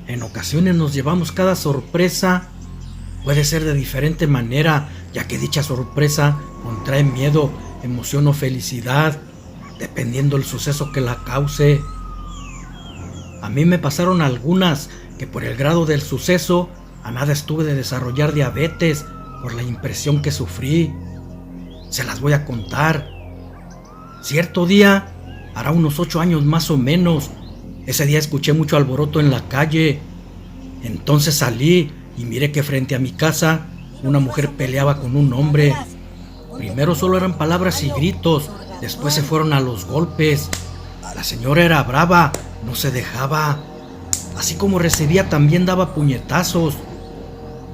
En ocasiones nos llevamos cada sorpresa. Puede ser de diferente manera, ya que dicha sorpresa contrae miedo, emoción o felicidad, dependiendo del suceso que la cause. A mí me pasaron algunas que por el grado del suceso a nada estuve de desarrollar diabetes por la impresión que sufrí. Se las voy a contar. Cierto día, hará unos 8 años más o menos, ese día escuché mucho alboroto en la calle. Entonces salí y miré que frente a mi casa una mujer peleaba con un hombre. Primero solo eran palabras y gritos, después se fueron a los golpes. La señora era brava, no se dejaba. Así como recibía, también daba puñetazos.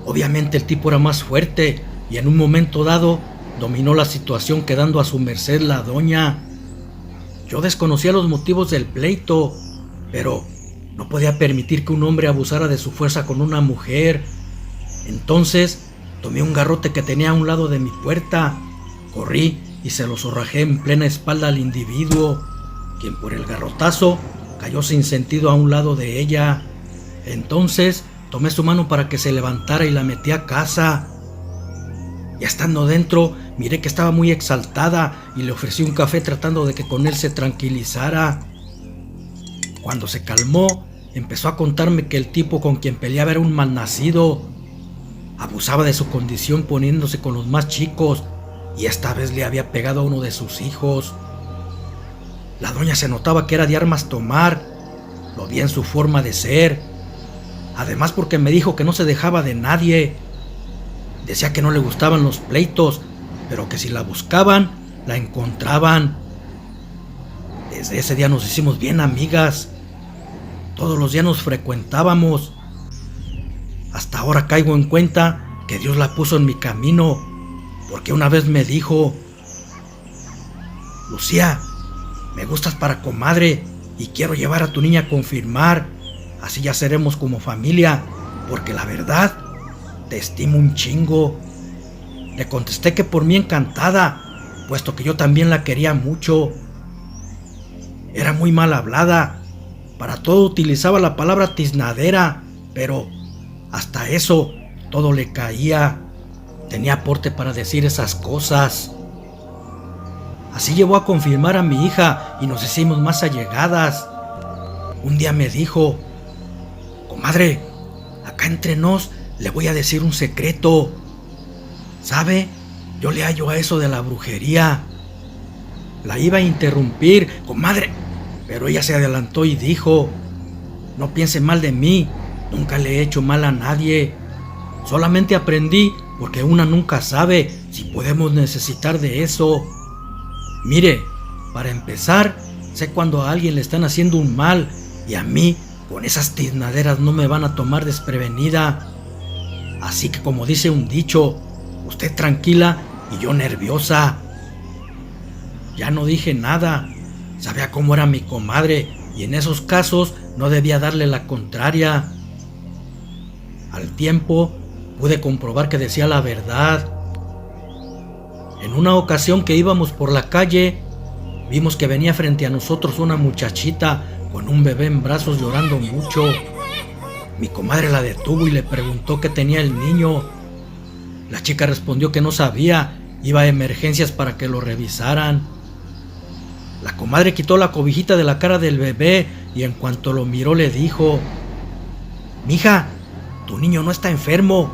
Obviamente el tipo era más fuerte y en un momento dado dominó la situación, quedando a su merced la doña. Yo desconocía los motivos del pleito, pero no podía permitir que un hombre abusara de su fuerza con una mujer. Entonces tomé un garrote que tenía a un lado de mi puerta, corrí y se lo zorrajé en plena espalda al individuo, quien por el garrotazo cayó sin sentido a un lado de ella. Entonces tomé su mano para que se levantara y la metí a casa. Ya estando dentro, miré que estaba muy exaltada y le ofrecí un café tratando de que con él se tranquilizara. Cuando se calmó, empezó a contarme que el tipo con quien peleaba era un malnacido. Abusaba de su condición poniéndose con los más chicos y esta vez le había pegado a uno de sus hijos. La doña se notaba que era de armas tomar, lo vi en su forma de ser. Además porque me dijo que no se dejaba de nadie. Decía que no le gustaban los pleitos, pero que si la buscaban, la encontraban. Desde ese día nos hicimos bien amigas. Todos los días nos frecuentábamos. Hasta ahora caigo en cuenta que Dios la puso en mi camino, porque una vez me dijo: Lucía, me gustas para comadre y quiero llevar a tu niña a confirmar. Así ya seremos como familia, porque la verdad, te estimo un chingo. Le contesté que por mí encantada, puesto que yo también la quería mucho. Era muy mal hablada, para todo utilizaba la palabra tiznadera, pero hasta eso todo le caía. Tenía porte para decir esas cosas. Así llevó a confirmar a mi hija y nos hicimos más allegadas. Un día me dijo: comadre, acá entre nos le voy a decir un secreto. ¿Sabe? Yo le hallo a eso de la brujería. La iba a interrumpir, comadre, pero ella se adelantó y dijo: no piense mal de mí, nunca le he hecho mal a nadie. Solamente aprendí porque una nunca sabe si podemos necesitar de eso. Mire, para empezar, sé cuando a alguien le están haciendo un mal y a mí con esas tiznaderas no me van a tomar desprevenida. Así que, como dice un dicho, usted tranquila y yo nerviosa. Ya no dije nada. Sabía cómo era mi comadre y en esos casos no debía darle la contraria. Al tiempo pude comprobar que decía la verdad. En una ocasión que íbamos por la calle, vimos que venía frente a nosotros una muchachita con un bebé en brazos llorando mucho. Mi comadre la detuvo y le preguntó qué tenía el niño. La chica respondió que no sabía, iba a emergencias para que lo revisaran. La comadre quitó la cobijita de la cara del bebé y en cuanto lo miró le dijo: mija, tu niño no está enfermo,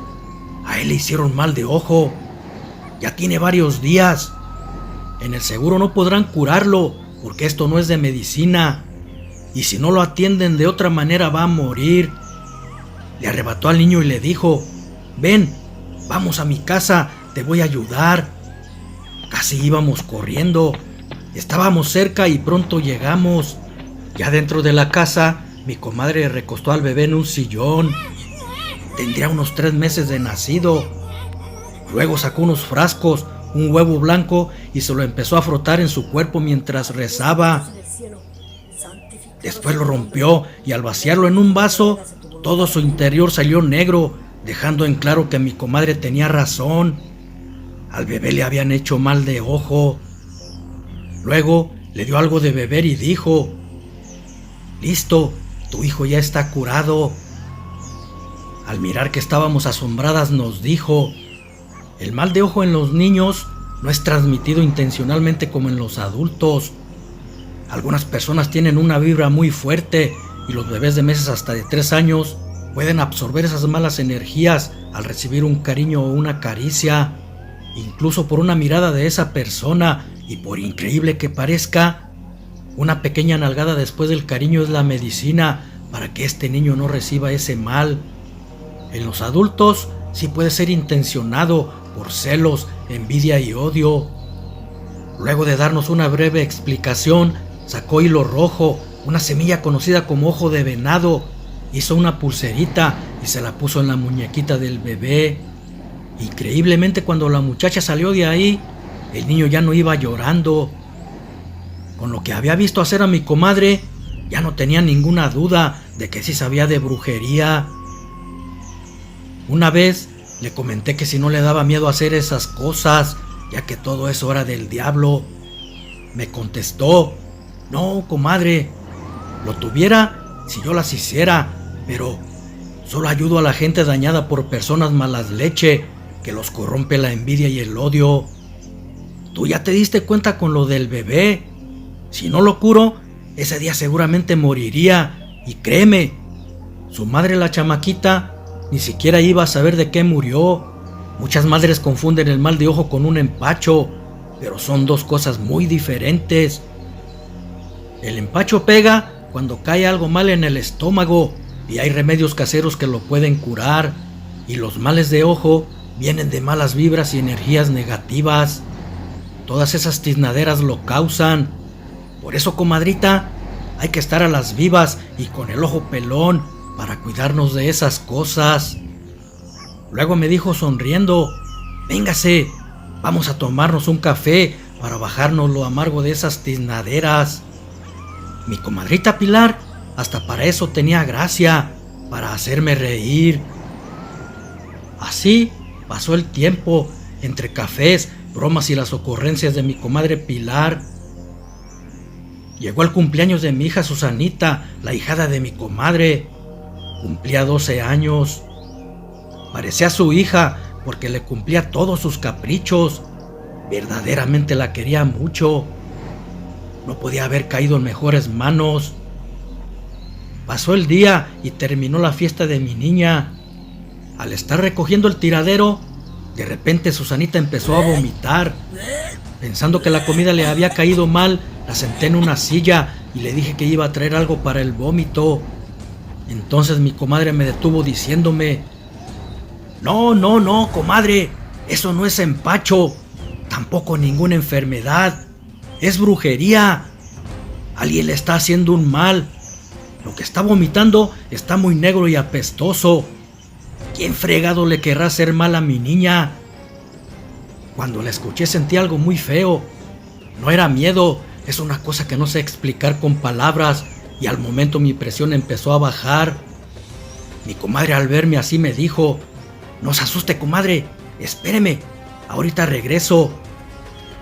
a él le hicieron mal de ojo, ya tiene varios días. En el seguro no podrán curarlo porque esto no es de medicina y si no lo atienden de otra manera va a morir. Le arrebató al niño y le dijo: ven, vamos a mi casa, te voy a ayudar. Casi íbamos corriendo. Estábamos cerca y pronto llegamos. Ya dentro de la casa, mi comadre recostó al bebé en un sillón. Tendría unos 3 meses de nacido. Luego sacó unos frascos, un huevo blanco y se lo empezó a frotar en su cuerpo mientras rezaba. Después lo rompió y al vaciarlo en un vaso, todo su interior salió negro, dejando en claro que mi comadre tenía razón. Al bebé le habían hecho mal de ojo. Luego le dio algo de beber y dijo: listo, tu hijo ya está curado. Al mirar que estábamos asombradas nos dijo: el mal de ojo en los niños no es transmitido intencionalmente como en los adultos. Algunas personas tienen una vibra muy fuerte y los bebés de meses hasta de 3 años pueden absorber esas malas energías al recibir un cariño o una caricia, incluso por una mirada de esa persona, y por increíble que parezca, una pequeña nalgada después del cariño es la medicina para que este niño no reciba ese mal. En los adultos sí puede ser intencionado por celos, envidia y odio. Luego de darnos una breve explicación, sacó hilo rojo, una semilla conocida como ojo de venado, hizo una pulserita y se la puso en la muñequita del bebé. Increíblemente, cuando la muchacha salió de ahí, el niño ya no iba llorando. Con lo que había visto hacer a mi comadre, ya no tenía ninguna duda de que sí sabía de brujería. Una vez le comenté que si no le daba miedo hacer esas cosas, ya que todo eso era del diablo. Me contestó: no, comadre, lo tuviera si yo las hiciera, pero solo ayudo a la gente dañada por personas malas leche, que los corrompe la envidia y el odio. Tú ya te diste cuenta con lo del bebé. Si no lo curo, ese día seguramente moriría, y créeme, su madre, la chamaquita, ni siquiera iba a saber de qué murió. Muchas madres confunden el mal de ojo con un empacho, pero son dos cosas muy diferentes. El empacho pega cuando cae algo mal en el estómago y hay remedios caseros que lo pueden curar, y los males de ojo vienen de malas vibras y energías negativas. Todas esas tiznaderas lo causan. Por eso, comadrita, hay que estar a las vivas y con el ojo pelón para cuidarnos de esas cosas. Luego me dijo sonriendo: véngase, vamos a tomarnos un café para bajarnos lo amargo de esas tiznaderas. Mi comadrita Pilar hasta para eso tenía gracia, para hacerme reír. Así pasó el tiempo, entre cafés, bromas y las ocurrencias de mi comadre Pilar. Llegó el cumpleaños de mi hija Susanita, la hijada de mi comadre. Cumplía 12 años. Parecía su hija porque le cumplía todos sus caprichos. Verdaderamente la quería mucho. No podía haber caído en mejores manos. Pasó el día y terminó la fiesta de mi niña. Al estar recogiendo el tiradero, de repente Susanita empezó a vomitar. Pensando que la comida le había caído mal, la senté en una silla y le dije que iba a traer algo para el vómito. Entonces mi comadre me detuvo diciéndome: no, comadre, eso no es empacho, tampoco ninguna enfermedad, es brujería. Alguien le está haciendo un mal. Lo que está vomitando está muy negro y apestoso. ¿Quién fregado le querrá hacer mal a mi niña? Cuando la escuché sentí algo muy feo. No era miedo, es una cosa que no sé explicar con palabras, y al momento mi presión empezó a bajar. Mi comadre al verme así me dijo: no se asuste, comadre, espéreme, ahorita regreso.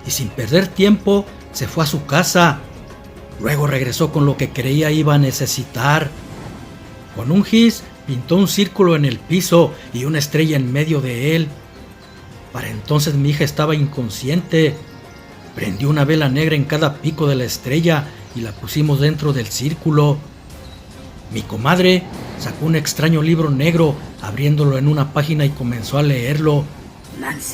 Y sin perder tiempo se fue a su casa. Luego regresó con lo que creía iba a necesitar. Con un gis pintó un círculo en el piso y una estrella en medio de él. Para entonces mi hija estaba inconsciente. Prendió una vela negra en cada pico de la estrella y la pusimos dentro del círculo. Mi comadre sacó un extraño libro negro, abriéndolo en una página, y comenzó a leerlo.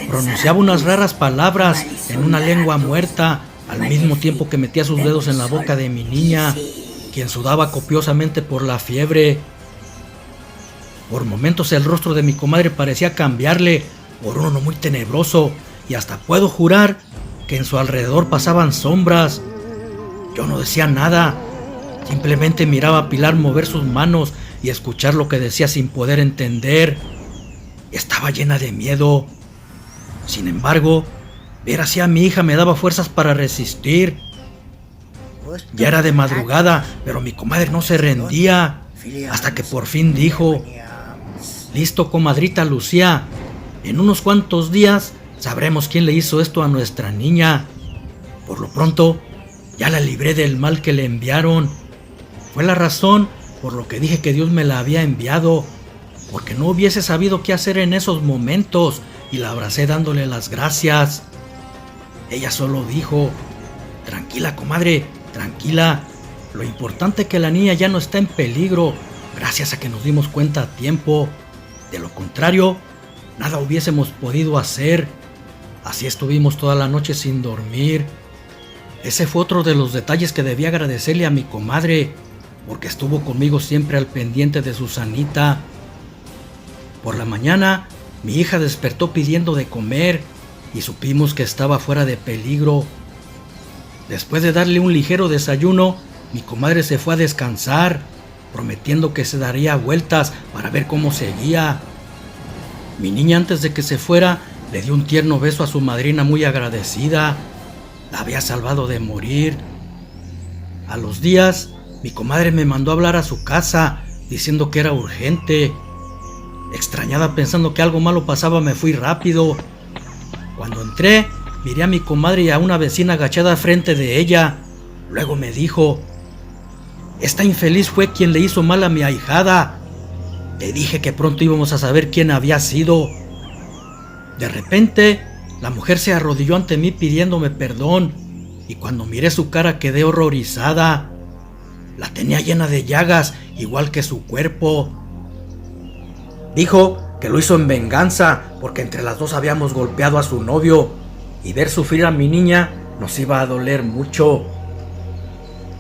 Pronunciaba unas raras palabras en una lengua muerta, al mismo tiempo que metía sus dedos en la boca de mi niña, quien sudaba copiosamente por la fiebre. Por momentos el rostro de mi comadre parecía cambiarle por uno muy tenebroso, y hasta puedo jurar que en su alrededor pasaban sombras. Yo no decía nada, simplemente miraba a Pilar mover sus manos y escuchar lo que decía sin poder entender. Estaba llena de miedo. Sin embargo, ver así a mi hija me daba fuerzas para resistir. Ya era de madrugada, pero mi comadre no se rendía, hasta que por fin dijo: listo, comadrita Lucía, en unos cuantos días sabremos quién le hizo esto a nuestra niña. Por lo pronto, ya la libré del mal que le enviaron. Fue la razón por lo que dije que Dios me la había enviado. porque no hubiese sabido qué hacer en esos momentos y la abracé dándole las gracias. Ella solo dijo: tranquila, comadre, tranquila. Lo importante es que la niña ya no está en peligro, gracias a que nos dimos cuenta a tiempo. De lo contrario, nada hubiésemos podido hacer. Así estuvimos toda la noche sin dormir. Ese fue otro de los detalles que debí agradecerle a mi comadre, porque estuvo conmigo siempre al pendiente de Susanita. Por la mañana, mi hija despertó pidiendo de comer y supimos que estaba fuera de peligro. Después de darle un ligero desayuno, mi comadre se fue a descansar, prometiendo que se daría vueltas para ver cómo seguía. Mi niña, antes de que se fuera, le dio un tierno beso a su madrina muy agradecida. La había salvado de morir. A los días, mi comadre me mandó a hablar a su casa, diciendo que era urgente. Extrañada, pensando que algo malo pasaba, me fui rápido. Cuando entré, miré a mi comadre y a una vecina agachada frente de ella. Luego me dijo: esta infeliz fue quien le hizo mal a mi ahijada. Te dije que pronto íbamos a saber quién había sido. De repente, la mujer se arrodilló ante mí pidiéndome perdón, y cuando miré su cara quedé horrorizada. La tenía llena de llagas, igual que su cuerpo. Dijo que lo hizo en venganza, porque entre las dos habíamos golpeado a su novio, y ver sufrir a mi niña nos iba a doler mucho.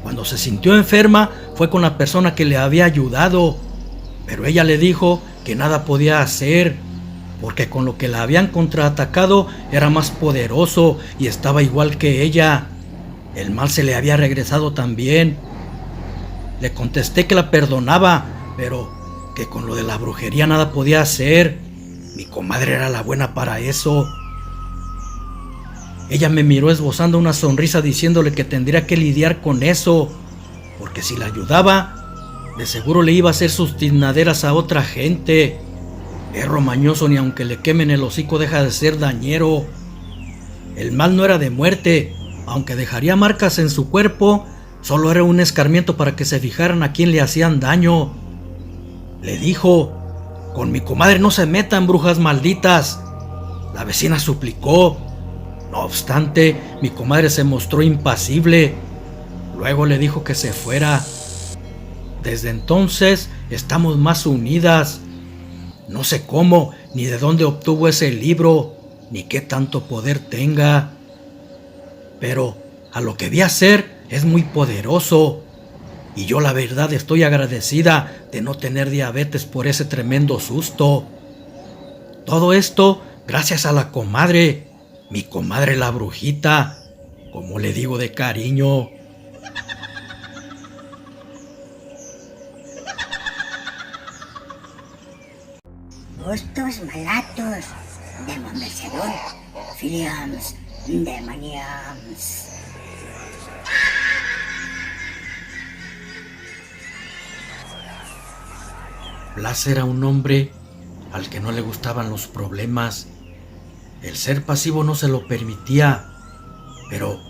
Cuando se sintió enferma, fue con la persona que le había ayudado, pero ella le dijo que nada podía hacer, porque con lo que la habían contraatacado era más poderoso y estaba igual que ella. El mal se le había regresado también. Le contesté que la perdonaba, pero que con lo de la brujería nada podía hacer. Mi comadre era la buena para eso. Ella me miró esbozando una sonrisa diciéndole que tendría que lidiar con eso, porque si la ayudaba, de seguro le iba a hacer sus tiznaderas a otra gente. Perro mañoso, ni aunque le quemen el hocico deja de ser dañero. El mal no era de muerte, aunque dejaría marcas en su cuerpo, solo era un escarmiento para que se fijaran a quién le hacían daño. Le dijo: con mi comadre no se metan, brujas malditas. La vecina suplicó. No obstante, mi comadre se mostró impasible. Luego le dijo que se fuera. Desde entonces estamos más unidas. No sé cómo, ni de dónde obtuvo ese libro, ni qué tanto poder tenga. Pero a lo que vi hacer es muy poderoso. Y yo la verdad estoy agradecida de no tener diabetes por ese tremendo susto. Todo esto gracias a la comadre, mi comadre la brujita, como le digo de cariño. Gustos malatos, demon vencedor, filiams, demoniams. Blas era un hombre al que no le gustaban los problemas. El ser pasivo no se lo permitía, pero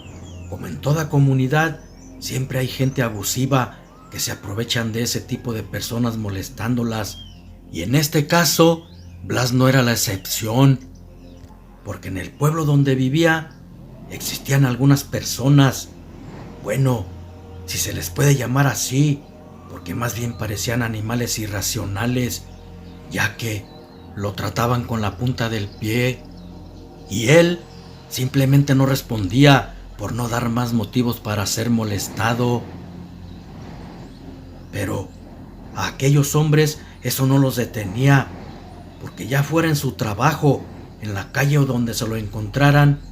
como en toda comunidad, siempre hay gente abusiva que se aprovechan de ese tipo de personas molestándolas. Y en este caso, Blas no era la excepción, porque en el pueblo donde vivía existían algunas personas, bueno, si se les puede llamar así, porque más bien parecían animales irracionales, ya que lo trataban con la punta del pie, y él simplemente no respondía por no dar más motivos para ser molestado. Pero a aquellos hombres eso no los detenía, porque ya fuera en su trabajo, en la calle o donde se lo encontraran,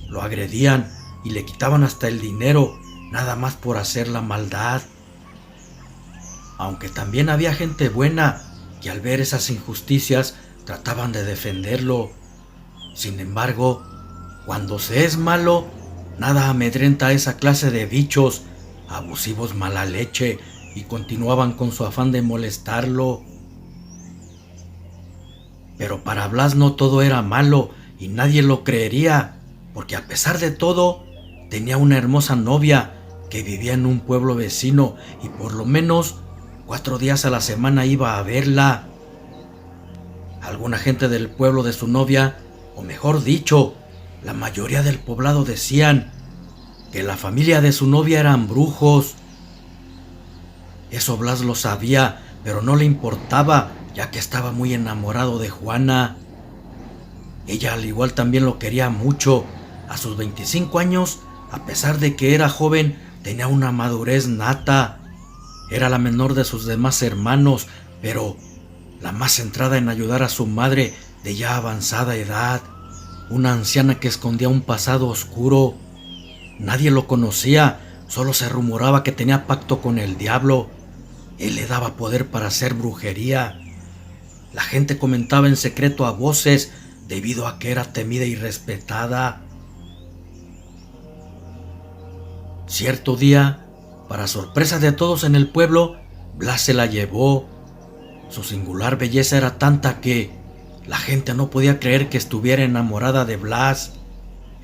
lo agredían y le quitaban hasta el dinero, nada más por hacer la maldad. Aunque también había gente buena que al ver esas injusticias trataban de defenderlo. Sin embargo, cuando se es malo, nada amedrenta a esa clase de bichos, abusivos mala leche, y continuaban con su afán de molestarlo. Pero para Blas no todo era malo y nadie lo creería, porque a pesar de todo, tenía una hermosa novia que vivía en un pueblo vecino y por lo menos 4 días a la semana iba a verla. Alguna gente del pueblo de su novia, o mejor dicho, la mayoría del poblado decían que la familia de su novia eran brujos. Eso Blas lo sabía, pero no le importaba, ya que estaba muy enamorado de Juana. Ella al igual también lo quería mucho. A sus 25 años, a pesar de que era joven, tenía una madurez nata. Era la menor de sus demás hermanos, pero la más centrada en ayudar a su madre de ya avanzada edad, una anciana que escondía un pasado oscuro. Nadie lo conocía, solo se rumoraba que tenía pacto con el diablo. Él le daba poder para hacer brujería. La gente comentaba en secreto a voces debido a que era temida y respetada. Cierto día, para sorpresa de todos en el pueblo, Blas se la llevó. Su singular belleza era tanta que la gente no podía creer que estuviera enamorada de Blas,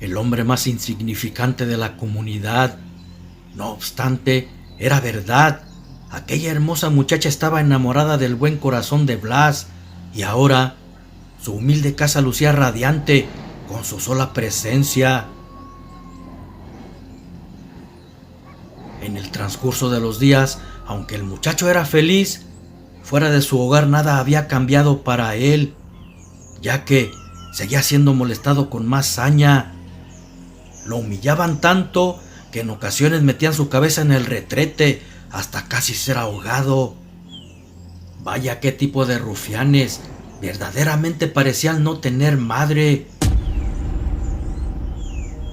el hombre más insignificante de la comunidad. No obstante, era verdad. Aquella hermosa muchacha estaba enamorada del buen corazón de Blas, y ahora su humilde casa lucía radiante con su sola presencia. En el transcurso de los días, aunque el muchacho era feliz, fuera de su hogar nada había cambiado para él, ya que seguía siendo molestado con más saña. Lo humillaban tanto que en ocasiones metían su cabeza en el retrete hasta casi ser ahogado. Vaya qué tipo de rufianes, verdaderamente parecían no tener madre.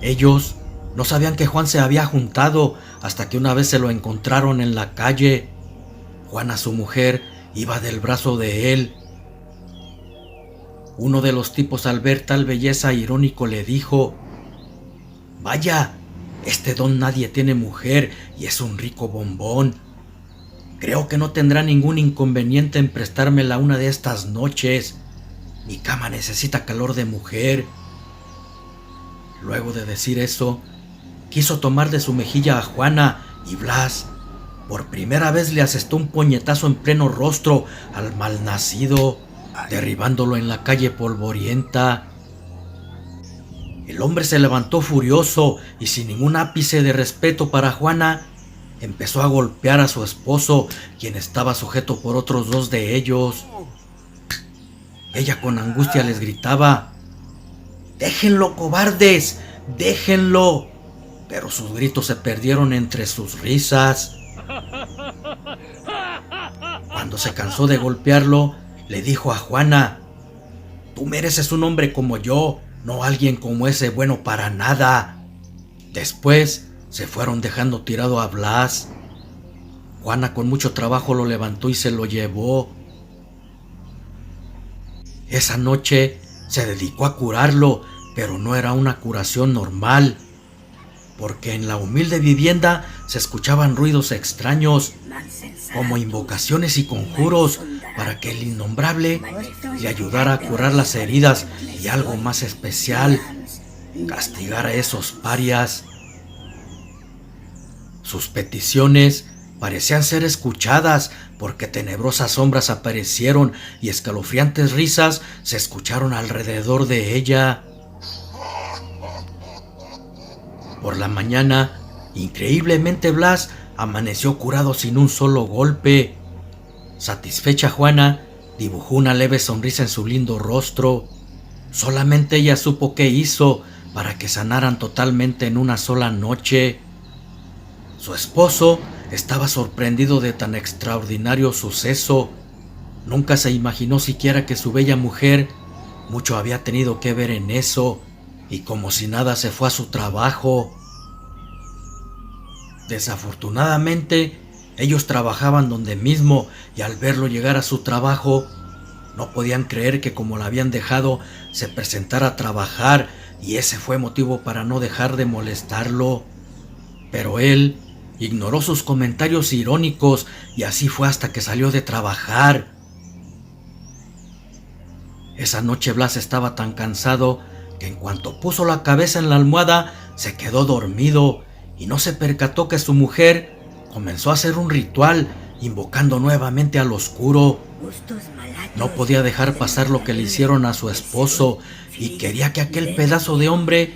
Ellos no sabían que Juan se había juntado hasta que una vez se lo encontraron en la calle. Juana, su mujer, iba del brazo de él. Uno de los tipos, al ver tal belleza, irónico le dijo: «Vaya, este don nadie tiene mujer y es un rico bombón. Creo que no tendrá ningún inconveniente en prestármela una de estas noches. Mi cama necesita calor de mujer». Luego de decir eso, quiso tomar de su mejilla a Juana, y Blas por primera vez le asestó un puñetazo en pleno rostro al malnacido, derribándolo en la calle polvorienta. El hombre se levantó furioso y sin ningún ápice de respeto para Juana, empezó a golpear a su esposo, quien estaba sujeto por otros dos de ellos. Ella con angustia les gritaba: «¡Déjenlo, cobardes! ¡Déjenlo!», pero sus gritos se perdieron entre sus risas. Cuando se cansó de golpearlo, le dijo a Juana: «Tú mereces un hombre como yo, no alguien como ese bueno para nada». Después se fueron dejando tirado a Blas. Juana con mucho trabajo lo levantó y se lo llevó. Esa noche se dedicó a curarlo, pero no era una curación normal, porque en la humilde vivienda se escuchaban ruidos extraños, como invocaciones y conjuros para que el innombrable le ayudara a curar las heridas, y algo más especial, castigar a esos parias. Sus peticiones parecían ser escuchadas, porque tenebrosas sombras aparecieron y escalofriantes risas se escucharon alrededor de ella. Por la mañana, increíblemente, Blas amaneció curado sin un solo golpe. Satisfecha, Juana dibujó una leve sonrisa en su lindo rostro. Solamente ella supo qué hizo para que sanaran totalmente en una sola noche. Su esposo estaba sorprendido de tan extraordinario suceso. Nunca se imaginó siquiera que su bella mujer mucho había tenido que ver en eso, y como si nada se fue a su trabajo. Desafortunadamente, ellos trabajaban donde mismo, y al verlo llegar a su trabajo, no podían creer que como la habían dejado se presentara a trabajar, y ese fue motivo para no dejar de molestarlo. Pero él ignoró sus comentarios irónicos, y así fue hasta que salió de trabajar. Esa noche Blas estaba tan cansado que en cuanto puso la cabeza en la almohada se quedó dormido, y no se percató que su mujer comenzó a hacer un ritual invocando nuevamente al oscuro. No podía dejar pasar lo que le hicieron a su esposo y quería que aquel pedazo de hombre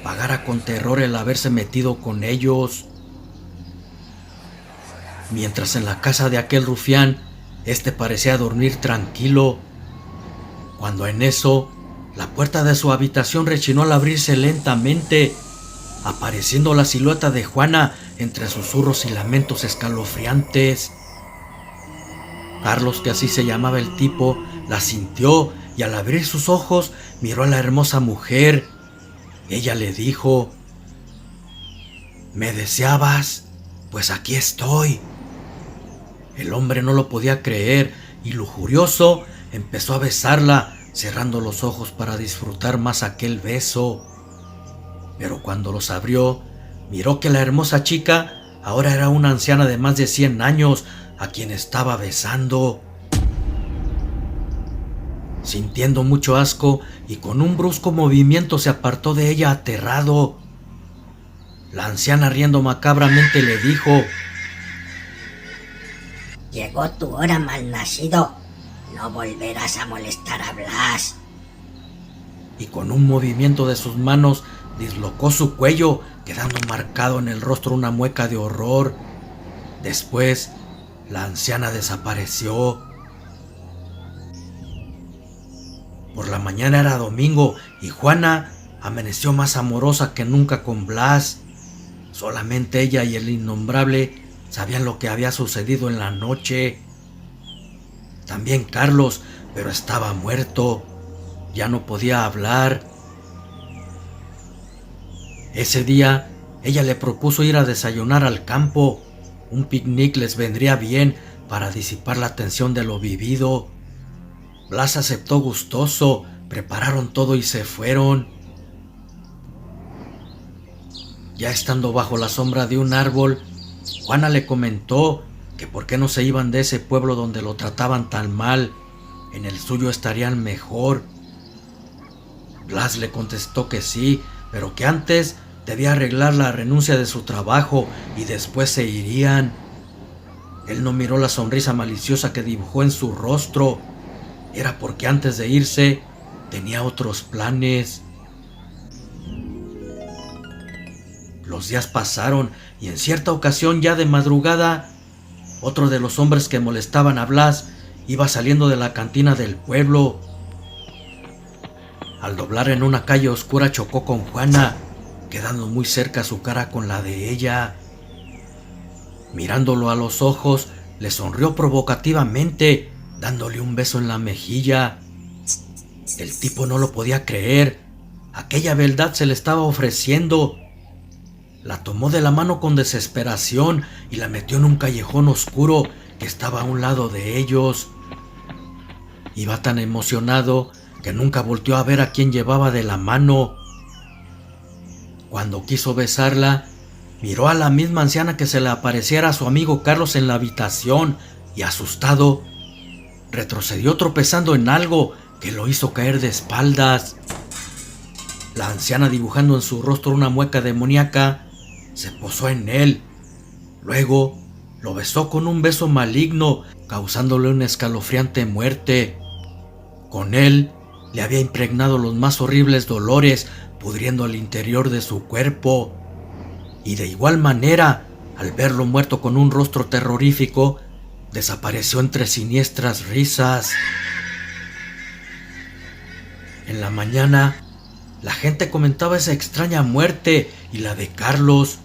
pagara con terror el haberse metido con ellos. Mientras en la casa de aquel rufián, este parecía dormir tranquilo, cuando en eso la puerta de su habitación rechinó al abrirse lentamente, apareciendo la silueta de Juana entre susurros y lamentos escalofriantes. Carlos, que así se llamaba el tipo, la sintió y al abrir sus ojos miró a la hermosa mujer. Ella le dijo: «¿Me deseabas? Pues aquí estoy». El hombre no lo podía creer y lujurioso empezó a besarla, cerrando los ojos para disfrutar más aquel beso. Pero cuando los abrió, miró que la hermosa chica ahora era una anciana de más de 100 años a quien estaba besando. Sintiendo mucho asco y con un brusco movimiento se apartó de ella aterrado. La anciana, riendo macabramente, le dijo: Llegó tu hora, malnacido. No volverás a molestar a Blas. Y con un movimiento de sus manos dislocó su cuello, quedando marcado en el rostro una mueca de horror. Después, la anciana desapareció. Por la mañana era domingo y Juana amaneció más amorosa que nunca con Blas. Solamente ella y el innombrable sabían lo que había sucedido en la noche. También Carlos, pero estaba muerto. Ya no podía hablar. Ese día, ella le propuso ir a desayunar al campo. Un picnic les vendría bien para disipar la tensión de lo vivido. Blas aceptó gustoso, prepararon todo y se fueron. Ya estando bajo la sombra de un árbol, Juana le comentó que por qué no se iban de ese pueblo donde lo trataban tan mal, en el suyo estarían mejor. Blas le contestó que sí, pero que antes debía arreglar la renuncia de su trabajo y después se irían. Él no miró la sonrisa maliciosa que dibujó en su rostro. Era porque antes de irse tenía otros planes. Los días pasaron y en cierta ocasión, ya de madrugada, otro de los hombres que molestaban a Blas iba saliendo de la cantina del pueblo. Al doblar en una calle oscura chocó con Juana, quedando muy cerca su cara con la de ella. Mirándolo a los ojos, le sonrió provocativamente, dándole un beso en la mejilla. El tipo no lo podía creer. Aquella beldad se le estaba ofreciendo. La tomó de la mano con desesperación y la metió en un callejón oscuro que estaba a un lado de ellos. Iba tan emocionado que nunca volteó a ver a quién llevaba de la mano. Cuando quiso besarla, miró a la misma anciana que se le apareciera a su amigo Carlos en la habitación y, asustado, retrocedió tropezando en algo que lo hizo caer de espaldas. La anciana, dibujando en su rostro una mueca demoníaca, se posó en él. Luego lo besó con un beso maligno, causándole una escalofriante muerte. Con él le había impregnado los más horribles dolores, pudriendo el interior de su cuerpo. Y de igual manera, al verlo muerto con un rostro terrorífico, desapareció entre siniestras risas. En la mañana, la gente comentaba esa extraña muerte y la de Carlos.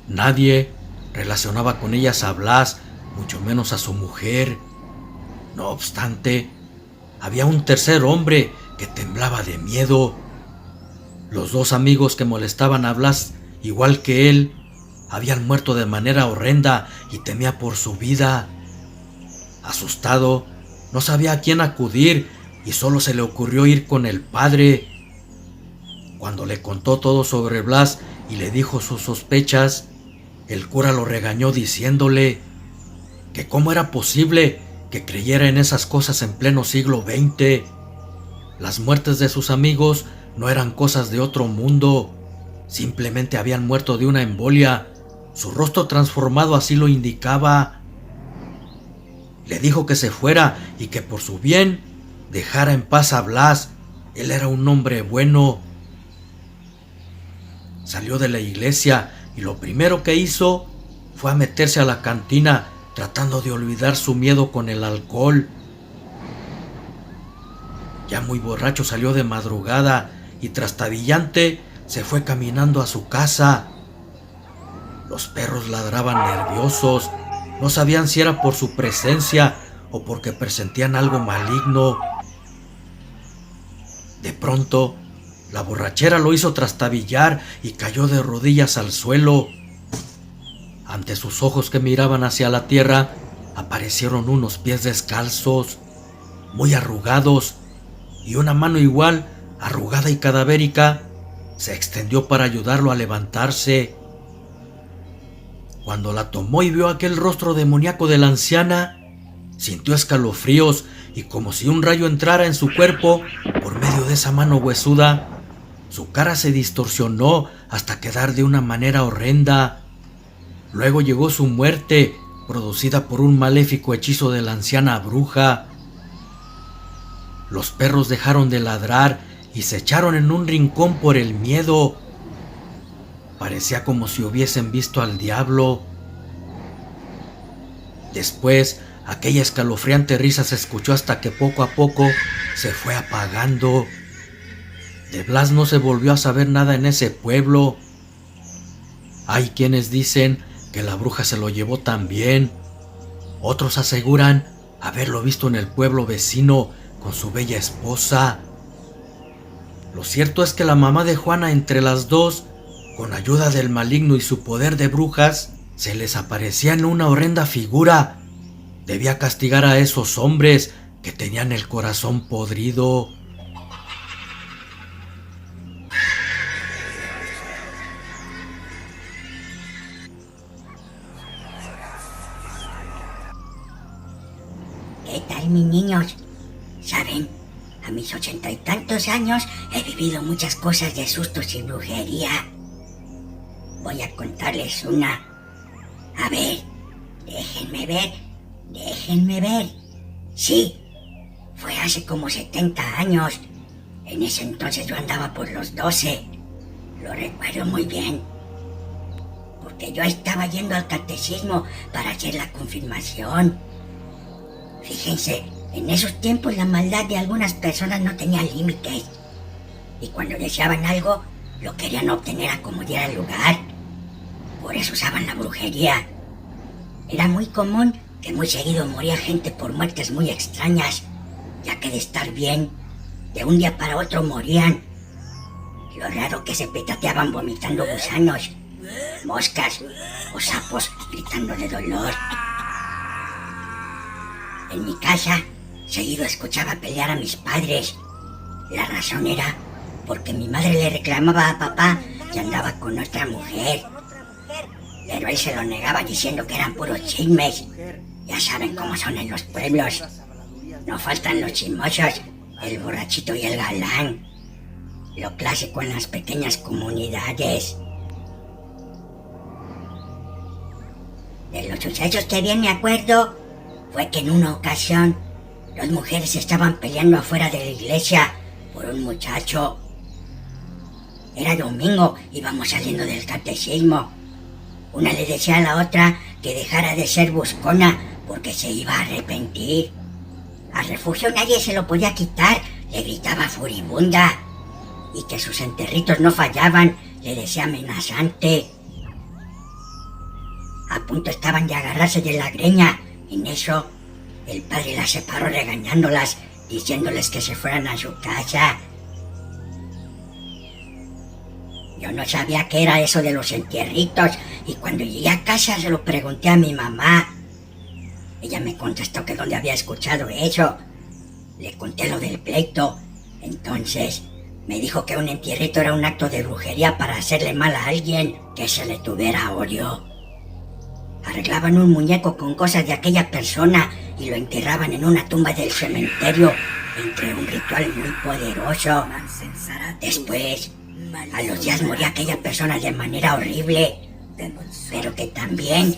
Nadie relacionaba con ellas a Blas, mucho menos a su mujer. No obstante, había un tercer hombre que temblaba de miedo. Los dos amigos que molestaban a Blas, igual que él, habían muerto de manera horrenda y temía por su vida. Asustado, no sabía a quién acudir y solo se le ocurrió ir con el padre. Cuando le contó todo sobre Blas y le dijo sus sospechas, el cura lo regañó diciéndole que cómo era posible que creyera en esas cosas en pleno siglo XX. Las muertes de sus amigos no eran cosas de otro mundo, simplemente habían muerto de una embolia. Su rostro transformado así lo indicaba. Le dijo que se fuera y que por su bien dejara en paz a Blas. Él era un hombre bueno. Salió de la iglesia y lo primero que hizo fue a meterse a la cantina, tratando de olvidar su miedo con el alcohol. Ya muy borracho salió de madrugada y trastabillante se fue caminando a su casa. Los perros ladraban nerviosos, no sabían si era por su presencia o porque presentían algo maligno. De pronto, la borrachera lo hizo trastabillar y cayó de rodillas al suelo. Ante sus ojos que miraban hacia la tierra, aparecieron unos pies descalzos, muy arrugados, y una mano igual, arrugada y cadavérica, se extendió para ayudarlo a levantarse. Cuando la tomó y vio aquel rostro demoníaco de la anciana, sintió escalofríos y como si un rayo entrara en su cuerpo por medio de esa mano huesuda, su cara se distorsionó hasta quedar de una manera horrenda. Luego llegó su muerte, producida por un maléfico hechizo de la anciana bruja. Los perros dejaron de ladrar y se echaron en un rincón por el miedo. Parecía como si hubiesen visto al diablo. Después, aquella escalofriante risa se escuchó hasta que poco a poco se fue apagando. De Blas no se volvió a saber nada en ese pueblo. Hay quienes dicen que la bruja se lo llevó también. Otros aseguran haberlo visto en el pueblo vecino con su bella esposa. Lo cierto es que la mamá de Juana, entre las dos, con ayuda del maligno y su poder de brujas, se les aparecía en una horrenda figura. Debía castigar a esos hombres que tenían el corazón podrido. ¿Qué tal, mis niños? ¿Saben? A mis 80 y tantos años he vivido muchas cosas de sustos y brujería. Voy a contarles una. A ver, déjenme ver. Sí, fue hace como 70 años. En ese entonces yo andaba por los 12. Lo recuerdo muy bien. Porque yo estaba yendo al catecismo para hacer la confirmación. Fíjense, en esos tiempos la maldad de algunas personas no tenía límites. Y cuando deseaban algo, lo querían obtener a como diera lugar. Por eso usaban la brujería. Era muy común que muy seguido moría gente por muertes muy extrañas, ya que de estar bien, de un día para otro morían. Lo raro que se petateaban vomitando gusanos, moscas o sapos gritando de dolor. En mi casa, seguido escuchaba pelear a mis padres. La razón era porque mi madre le reclamaba a papá que andaba con otra mujer. Pero él se lo negaba diciendo que eran puros chismes. Ya saben cómo son en los pueblos. No faltan los chismosos, el borrachito y el galán. Lo clásico en las pequeñas comunidades. De los sucesos que bien me acuerdo fue que en una ocasión las mujeres estaban peleando afuera de la iglesia por un muchacho. Era domingo, íbamos saliendo del catecismo. Una le decía a la otra que dejara de ser buscona porque se iba a arrepentir. Al refugio nadie se lo podía quitar, le gritaba furibunda. Y que sus enterritos no fallaban, le decía amenazante. A punto estaban de agarrarse de la greña. En eso, el padre las separó regañándolas, diciéndoles que se fueran a su casa. Yo no sabía qué era eso de los entierritos y cuando llegué a casa se lo pregunté a mi mamá. Ella me contestó que dónde había escuchado eso. Le conté lo del pleito. Entonces me dijo que un entierrito era un acto de brujería para hacerle mal a alguien que se le tuviera odio. Arreglaban un muñeco con cosas de aquella persona y lo enterraban en una tumba del cementerio entre un ritual muy poderoso. Después, a los días moría aquella persona de manera horrible, pero que también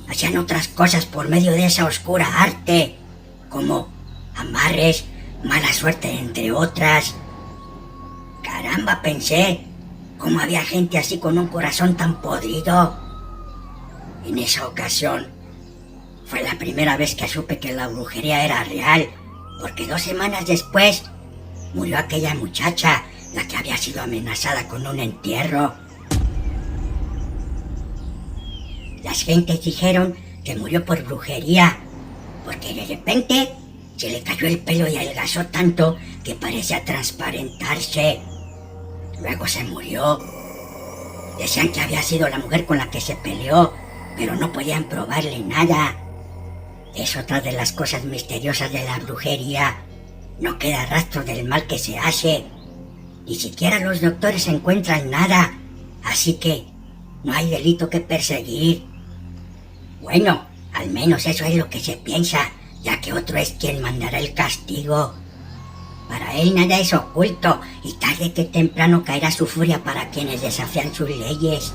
hacían otras cosas por medio de esa oscura arte, como amarres, mala suerte, entre otras. Caramba, pensé, ¿cómo había gente así con un corazón tan podrido? En esa ocasión fue la primera vez que supe que la brujería era real, porque 2 semanas después murió aquella muchacha, la que había sido amenazada con un entierro. Las gentes dijeron que murió por brujería, porque de repente se le cayó el pelo y adelgazó tanto que parecía transparentarse. Luego se murió. Decían que había sido la mujer con la que se peleó, pero no podían probarle nada. Es otra de las cosas misteriosas de la brujería. No queda rastro del mal que se hace. Ni siquiera los doctores encuentran nada. Así que no hay delito que perseguir. Bueno, al menos eso es lo que se piensa, ya que otro es quien mandará el castigo. Para él nada es oculto, y tarde que temprano caerá su furia para quienes desafían sus leyes.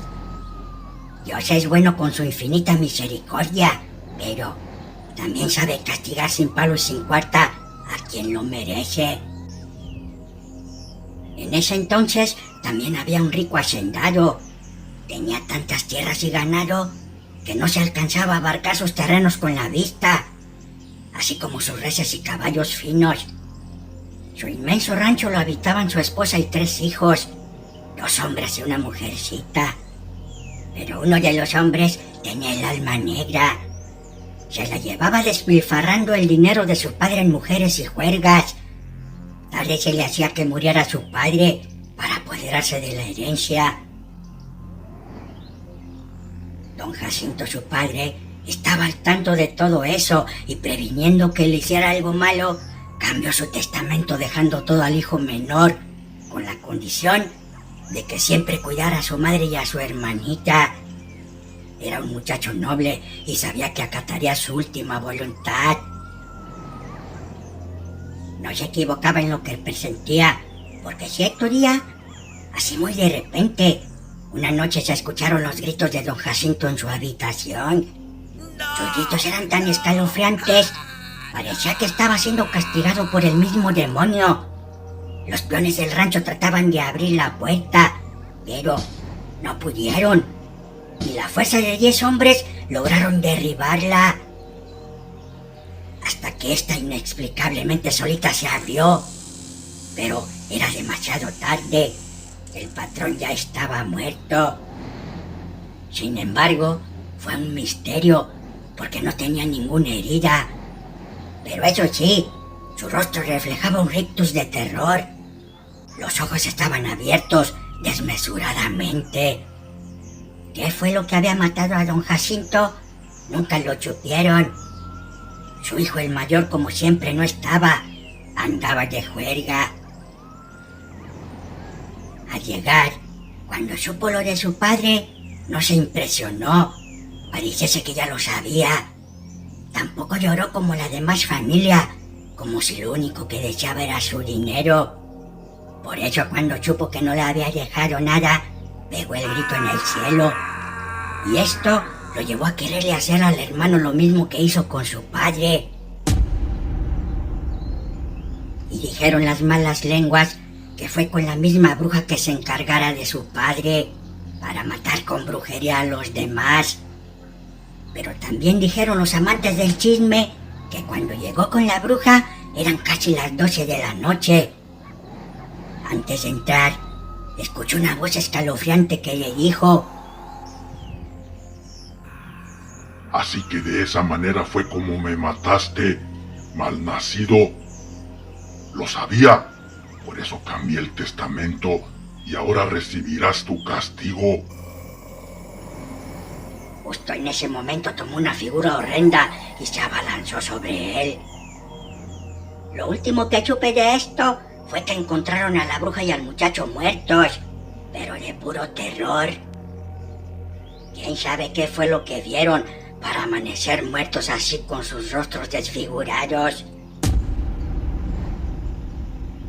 Dios es bueno con su infinita misericordia, pero también sabe castigar sin palo y sin cuarta a quien lo merece. En ese entonces también había un rico hacendado. Tenía tantas tierras y ganado que no se alcanzaba a abarcar sus terrenos con la vista, así como sus reses y caballos finos. Su inmenso rancho lo habitaban su esposa y 3 hijos, 2 hombres y una mujercita. Pero uno de los hombres tenía el alma negra. Se la llevaba despilfarrando el dinero de su padre en mujeres y juergas. Tal vez se le hacía que muriera su padre para apoderarse de la herencia. Don Jacinto, su padre, estaba al tanto de todo eso y, previniendo que le hiciera algo malo, cambió su testamento dejando todo al hijo menor, con la condición de que siempre cuidara a su madre y a su hermanita. Era un muchacho noble y sabía que acataría su última voluntad. No se equivocaba en lo que presentía, porque cierto día, así muy de repente, una noche se escucharon los gritos de don Jacinto en su habitación. Sus gritos eran tan escalofriantes, parecía que estaba siendo castigado por el mismo demonio. Los peones del rancho trataban de abrir la puerta, pero no pudieron, y la fuerza de 10 hombres lograron derribarla, hasta que esta inexplicablemente solita se abrió. Pero era demasiado tarde. El patrón ya estaba muerto. Sin embargo, fue un misterio, porque no tenía ninguna herida. Pero eso sí, su rostro reflejaba un rictus de terror. Los ojos estaban abiertos desmesuradamente. ¿Qué fue lo que había matado a don Jacinto? Nunca lo supieron. Su hijo el mayor, como siempre, no estaba. Andaba de juerga. Al llegar, cuando supo lo de su padre, no se impresionó. Pareciese que ya lo sabía. Tampoco lloró como la demás familia, como si lo único que deseaba era su dinero. Por eso, cuando supo que no le había dejado nada, pegó el grito en el cielo. Y esto lo llevó a quererle hacer al hermano lo mismo que hizo con su padre. Y dijeron las malas lenguas que fue con la misma bruja que se encargara de su padre, para matar con brujería a los demás. Pero también dijeron los amantes del chisme que cuando llegó con la bruja eran casi las 12 de la noche. Antes de entrar, escuchó una voz escalofriante que le dijo: Así que de esa manera fue como me mataste, malnacido. Lo sabía, por eso cambié el testamento y ahora recibirás tu castigo. Justo en ese momento tomó una figura horrenda y se abalanzó sobre él. Lo último que supe de esto fue que encontraron a la bruja y al muchacho muertos, pero de puro terror. ¿Quién sabe qué fue lo que vieron para amanecer muertos así con sus rostros desfigurados?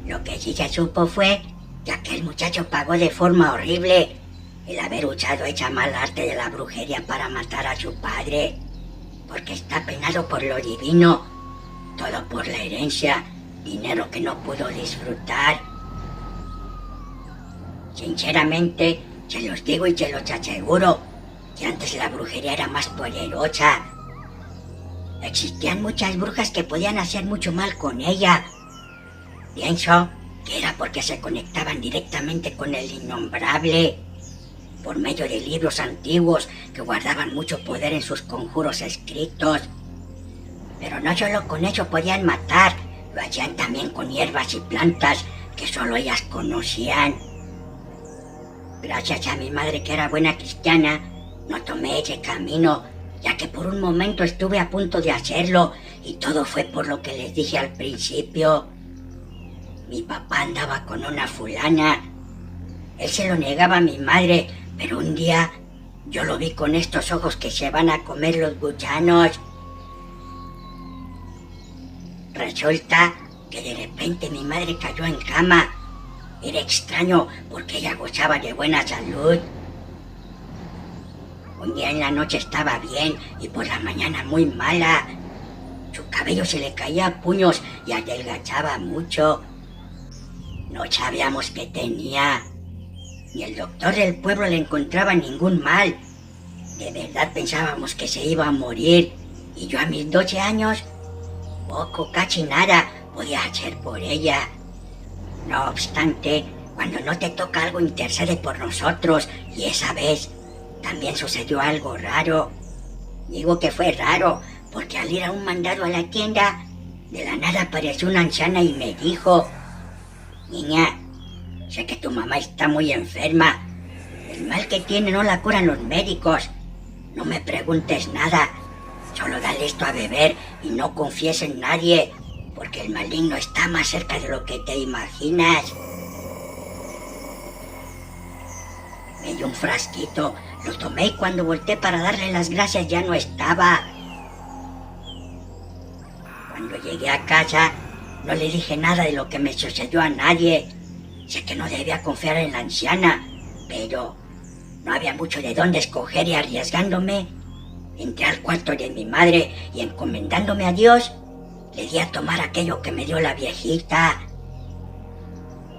Lo que sí se supo fue que aquel muchacho pagó de forma horrible el haber usado esa mala arte de la brujería para matar a su padre. porque está penado por lo divino, todo por la herencia, dinero que no pudo disfrutar. Sinceramente, se los digo y se los aseguro, que antes la brujería era más poderosa. Existían muchas brujas que podían hacer mucho mal con ella. Pienso que era porque se conectaban directamente con el innombrable, por medio de libros antiguos que guardaban mucho poder en sus conjuros escritos. Pero no solo con eso podían matar, lo hacían también con hierbas y plantas que solo ellas conocían. Gracias a mi madre, que era buena cristiana, no tomé ese camino, ya que por un momento estuve a punto de hacerlo, y todo fue por lo que les dije al principio. Mi papá andaba con una fulana. Él se lo negaba a mi madre, pero un día yo lo vi con estos ojos que se van a comer los gusanos. Resulta que de repente mi madre cayó en cama. Era extraño porque ella gozaba de buena salud. Un día en la noche estaba bien y por la mañana muy mala. Su cabello se le caía a puños y adelgazaba mucho. No sabíamos qué tenía. Ni el doctor del pueblo le encontraba ningún mal. De verdad pensábamos que se iba a morir. Y yo a mis 12 años, poco, casi nada, podía hacer por ella. No obstante, cuando no te toca algo, intercede por nosotros, y esa vez también sucedió algo raro. Digo que fue raro, porque al ir a un mandado a la tienda, de la nada apareció una anciana y me dijo: niña, sé que tu mamá está muy enferma. El mal que tiene no la curan los médicos. No me preguntes nada, solo dale esto a beber y no confíes en nadie, porque el maligno está más cerca de lo que te imaginas. Me dio un frasquito, lo tomé y cuando volteé para darle las gracias ya no estaba. Cuando llegué a casa, no le dije nada de lo que me sucedió a nadie. Sé que no debía confiar en la anciana, pero no había mucho de dónde escoger, y arriesgándome, entré al cuarto de mi madre y, encomendándome a Dios, le di a tomar aquello que me dio la viejita.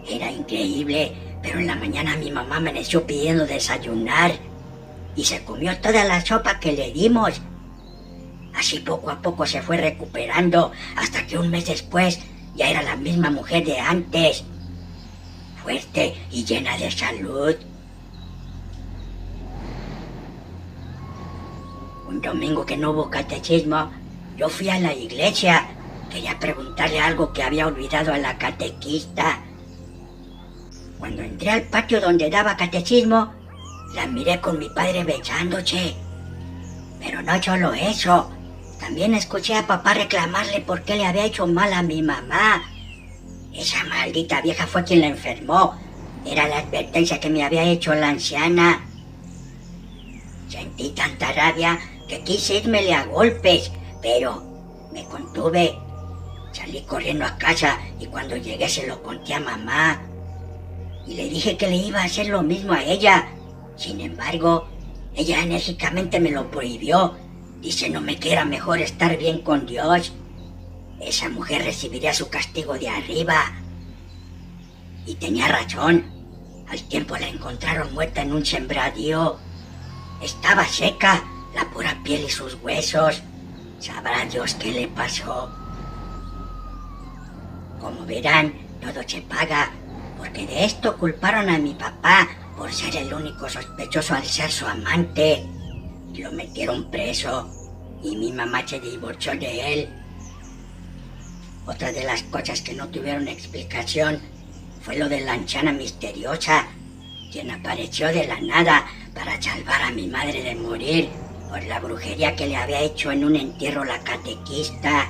Era increíble, pero en la mañana mi mamá amaneció pidiendo desayunar y se comió toda la sopa que le dimos. Así poco a poco se fue recuperando, hasta que un mes después ya era la misma mujer de antes, fuerte y llena de salud. Un domingo que no hubo catecismo, yo fui a la iglesia. Quería preguntarle algo que había olvidado a la catequista. Cuando entré al patio donde daba catecismo, la miré con mi padre besándose. Pero no solo eso, también escuché a papá reclamarle por qué le había hecho mal a mi mamá. Esa maldita vieja fue quien la enfermó. Era la advertencia que me había hecho la anciana. Sentí tanta rabia que quise irmele a golpes, pero me contuve. Salí corriendo a casa y cuando llegué se lo conté a mamá. Y le dije que le iba a hacer lo mismo a ella. Sin embargo, ella enérgicamente me lo prohibió, diciéndome que era mejor estar bien con Dios. Esa mujer recibiría su castigo de arriba. Y tenía razón. Al tiempo la encontraron muerta en un sembradío. Estaba seca, la pura piel y sus huesos. Sabrá Dios qué le pasó. Como verán, todo se paga, porque de esto culparon a mi papá por ser el único sospechoso al ser su amante. Lo metieron preso y mi mamá se divorció de él. Otra de las cosas que no tuvieron explicación fue lo de la anciana misteriosa, quien apareció de la nada para salvar a mi madre de morir por la brujería que le había hecho en un entierro la catequista.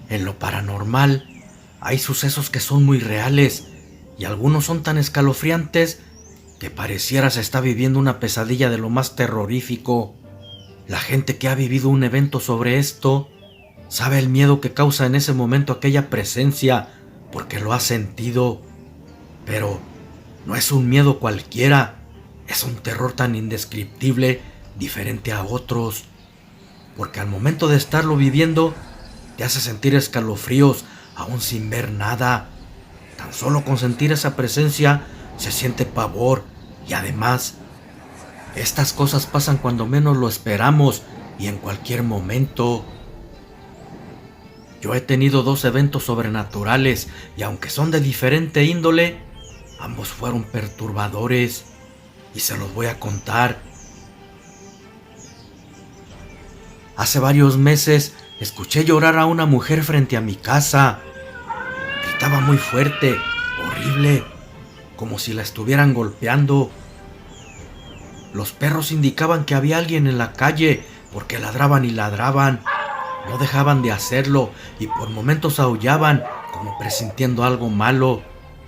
En lo paranormal, Hay sucesos que son muy reales y algunos son tan escalofriantes que pareciera se está viviendo una pesadilla de lo más terrorífico. La gente que ha vivido un evento sobre esto sabe el miedo que causa en ese momento aquella presencia porque lo ha sentido. Pero no es un miedo cualquiera, es un terror tan indescriptible, diferente a otros, porque al momento de estarlo viviendo te hace sentir escalofríos aún sin ver nada. Tan solo con sentir esa presencia se siente pavor y además estas cosas pasan cuando menos lo esperamos y en cualquier momento. Yo he tenido 2 eventos sobrenaturales y aunque son de diferente índole, ambos fueron perturbadores y se los voy a contar. Hace varios meses escuché llorar a una mujer frente a mi casa. Gritaba muy fuerte, horrible, como si la estuvieran golpeando. Los perros indicaban que había alguien en la calle porque ladraban y ladraban. No dejaban de hacerlo y por momentos aullaban como presintiendo algo malo,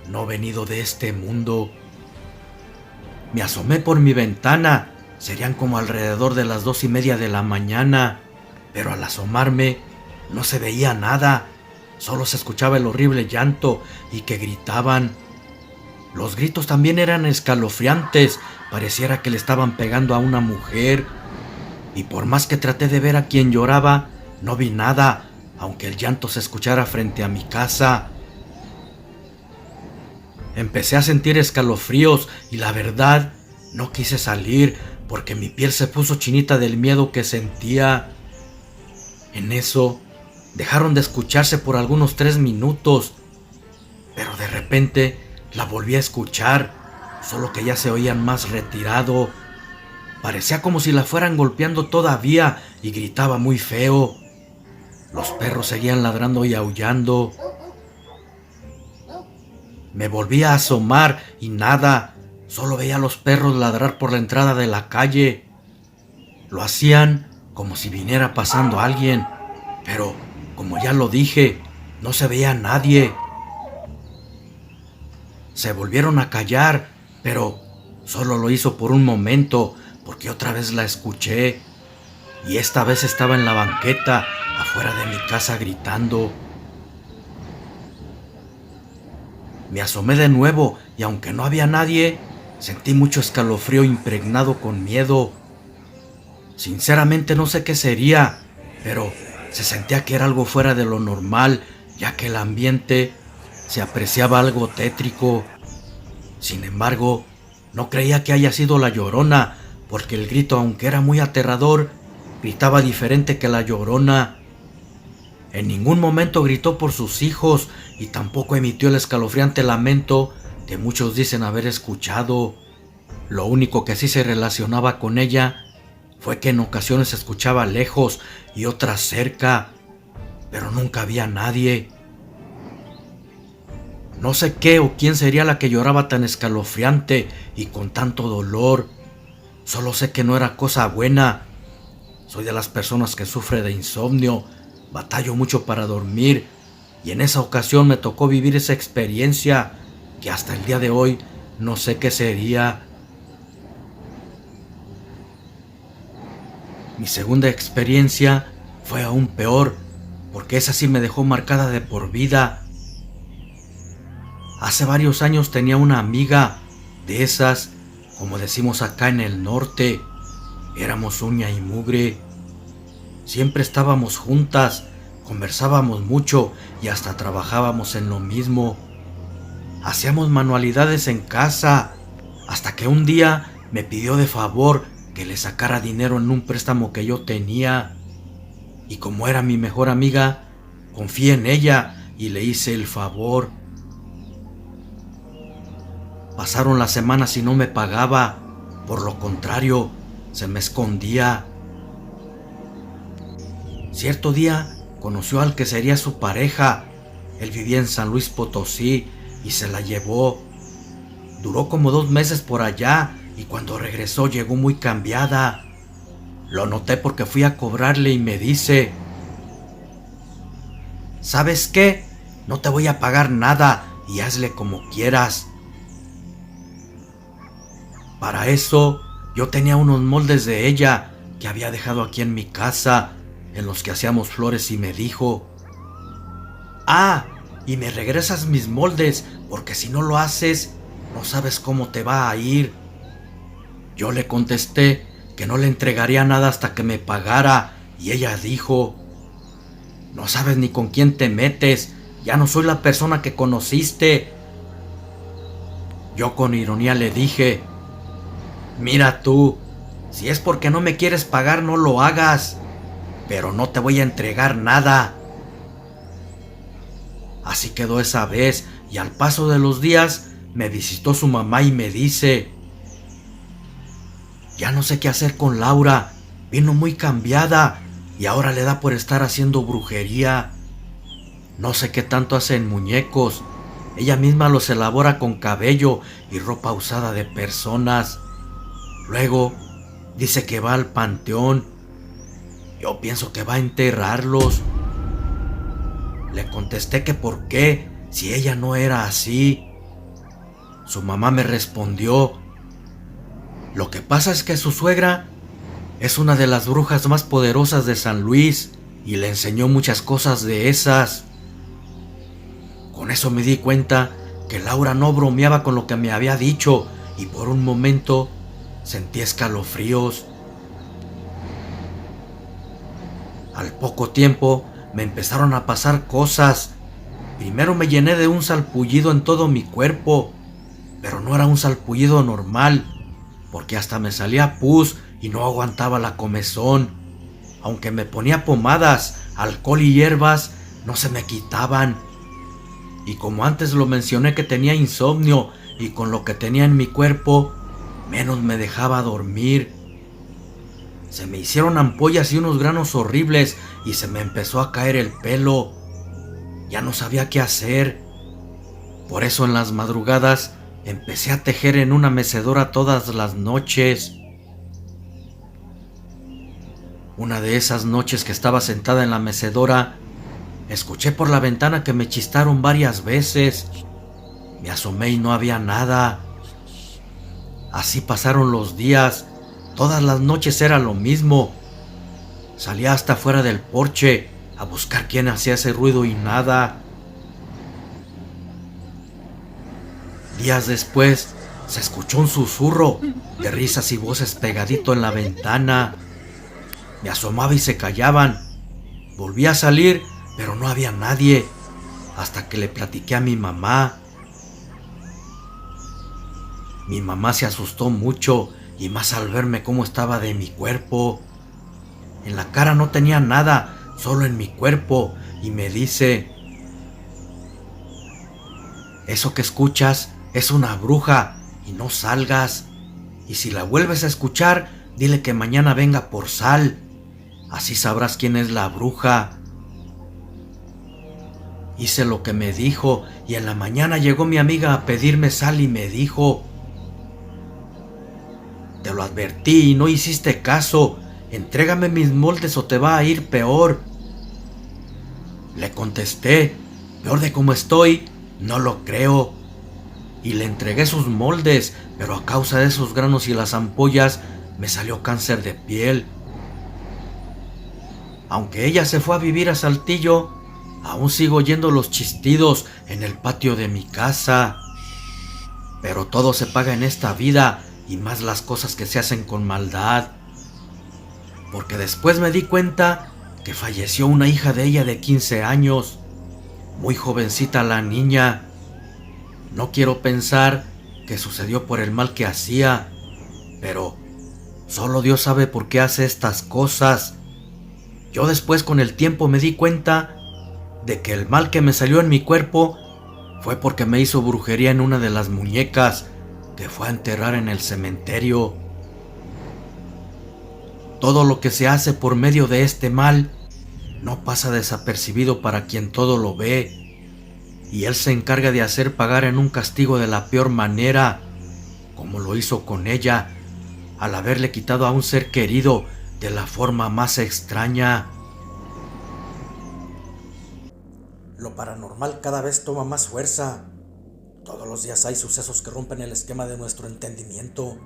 no venido de este mundo. Me asomé por mi ventana, serían como alrededor de las 2:30 de la mañana, pero al asomarme no se veía nada, solo se escuchaba el horrible llanto y que gritaban. Los gritos también eran escalofriantes, pareciera que le estaban pegando a una mujer, y por más que traté de ver a quien lloraba, no vi nada, aunque el llanto se escuchara frente a mi casa. Empecé a sentir escalofríos y la verdad, no quise salir porque mi piel se puso chinita del miedo que sentía. En eso, dejaron de escucharse por algunos 3 minutos, pero de repente la volví a escuchar, solo que ya se oían más retirado. Parecía como si la fueran golpeando todavía y gritaba muy feo. Los perros seguían ladrando y aullando. Me volví a asomar y nada, solo veía a los perros ladrar por la entrada de la calle. Lo hacían como si viniera pasando alguien, pero como ya lo dije, no se veía a nadie. Se volvieron a callar, pero solo lo hizo por un momento, porque otra vez la escuché, y esta vez estaba en la banqueta, afuera de mi casa gritando. Me asomé de nuevo, y aunque no había nadie, sentí mucho escalofrío impregnado con miedo. Sinceramente no sé qué sería, pero se sentía que era algo fuera de lo normal, ya que el ambiente se apreciaba algo tétrico. Sin embargo, no creía que haya sido la Llorona, porque el grito, aunque era muy aterrador, gritaba diferente que la Llorona. En ningún momento gritó por sus hijos y tampoco emitió el escalofriante lamento que muchos dicen haber escuchado. Lo único que sí se relacionaba con ella fue que en ocasiones se escuchaba lejos y otras cerca, pero nunca había nadie. No sé qué o quién sería la que lloraba tan escalofriante y con tanto dolor. Solo sé que no era cosa buena. Soy de las personas que sufre de insomnio, batallo mucho para dormir y en esa ocasión me tocó vivir esa experiencia que hasta el día de hoy no sé qué sería. Mi segunda experiencia fue aún peor, porque esa sí me dejó marcada de por vida. Hace varios años tenía una amiga, de esas, como decimos acá en el norte, éramos uña y mugre. Siempre estábamos juntas, conversábamos mucho y hasta trabajábamos en lo mismo. Hacíamos manualidades en casa, hasta que un día me pidió de favor que le sacara dinero en un préstamo que yo tenía. Y como era mi mejor amiga, confié en ella y le hice el favor. Pasaron las semanas y no me pagaba, por lo contrario, se me escondía. Cierto día conoció al que sería su pareja. Él vivía en San Luis Potosí y se la llevó. Duró como 2 meses por allá y cuando regresó llegó muy cambiada. Lo noté porque fui a cobrarle y me dice: ¿sabes qué? No te voy a pagar nada y hazle como quieras. Para eso, yo tenía unos moldes de ella que había dejado aquí en mi casa, en los que hacíamos flores, y me dijo: ah, y me regresas mis moldes, porque si no lo haces, no sabes cómo te va a ir. Yo le contesté que no le entregaría nada hasta que me pagara, y ella dijo: no sabes ni con quién te metes, ya no soy la persona que conociste. Yo con ironía le dije: mira tú, si es porque no me quieres pagar, no lo hagas, pero no te voy a entregar nada. Así quedó esa vez, y al paso de los días me visitó su mamá y me dice: ya no sé qué hacer con Laura, vino muy cambiada y ahora le da por estar haciendo brujería. No sé qué tanto hace en muñecos, ella misma los elabora con cabello y ropa usada de personas. Luego dice que va al panteón. Yo pienso que va a enterrarlos. Le contesté que por qué, si ella no era así. Su mamá me respondió: lo que pasa es que su suegra es una de las brujas más poderosas de San Luis y le enseñó muchas cosas de esas. Con eso me di cuenta que Laura no bromeaba con lo que me había dicho, y por un momento sentí escalofríos. Al poco tiempo me empezaron a pasar cosas. Primero me llené de un salpullido en todo mi cuerpo, pero no era un salpullido normal, porque hasta me salía pus y no aguantaba la comezón. Aunque me ponía pomadas, alcohol y hierbas, no se me quitaban. Y como antes lo mencioné que tenía insomnio, y con lo que tenía en mi cuerpo, menos me dejaba dormir. Se me hicieron ampollas y unos granos horribles, y se me empezó a caer el pelo. Ya no sabía qué hacer. Por eso en las madrugadas empecé a tejer en una mecedora todas las noches. Una de esas noches que estaba sentada en la mecedora, escuché por la ventana que me chistaron varias veces. Me asomé y no había nada. Así pasaron los días. Todas las noches era lo mismo. Salía hasta fuera del porche a buscar quién hacía ese ruido y nada. Días después se escuchó un susurro de risas y voces pegadito en la ventana. Me asomaba y se callaban. Volví a salir, pero no había nadie, hasta que le platiqué a mi mamá. Mi mamá se asustó mucho, y más al verme cómo estaba de mi cuerpo. En la cara no tenía nada, solo en mi cuerpo, y me dice: eso que escuchas es una bruja, y no salgas. Y si la vuelves a escuchar, dile que mañana venga por sal. Así sabrás quién es la bruja. Hice lo que me dijo, y en la mañana llegó mi amiga a pedirme sal y me dijo: te lo advertí y no hiciste caso. Entrégame mis moldes o te va a ir peor. Le contesté: peor de cómo estoy, no lo creo. Y le entregué sus moldes, pero a causa de esos granos y las ampollas me salió cáncer de piel. Aunque ella se fue a vivir a Saltillo, aún sigo oyendo los chistidos en el patio de mi casa. Pero todo se paga en esta vida, y más las cosas que se hacen con maldad. Porque después me di cuenta que falleció una hija de ella de 15 años. Muy jovencita la niña. No quiero pensar que sucedió por el mal que hacía, pero solo Dios sabe por qué hace estas cosas. Yo después, con el tiempo, me di cuenta de que el mal que me salió en mi cuerpo fue porque me hizo brujería en una de las muñecas que fue a enterrar en el cementerio. Todo lo que se hace por medio de este mal no pasa desapercibido para quien todo lo ve, y él se encarga de hacer pagar en un castigo de la peor manera, como lo hizo con ella, al haberle quitado a un ser querido de la forma más extraña. Lo paranormal cada vez toma más fuerza. Todos los días hay sucesos que rompen el esquema de nuestro entendimiento.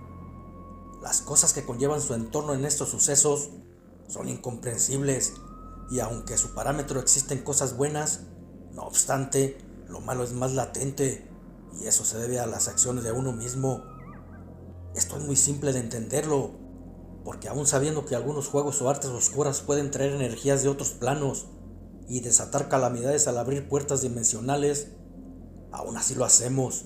Las cosas que conllevan su entorno en estos sucesos son incomprensibles, y aunque su parámetro existen cosas buenas, no obstante, lo malo es más latente, y eso se debe a las acciones de uno mismo. Esto es muy simple de entenderlo, porque aún sabiendo que algunos juegos o artes oscuras pueden traer energías de otros planos y desatar calamidades al abrir puertas dimensionales, aún así lo hacemos.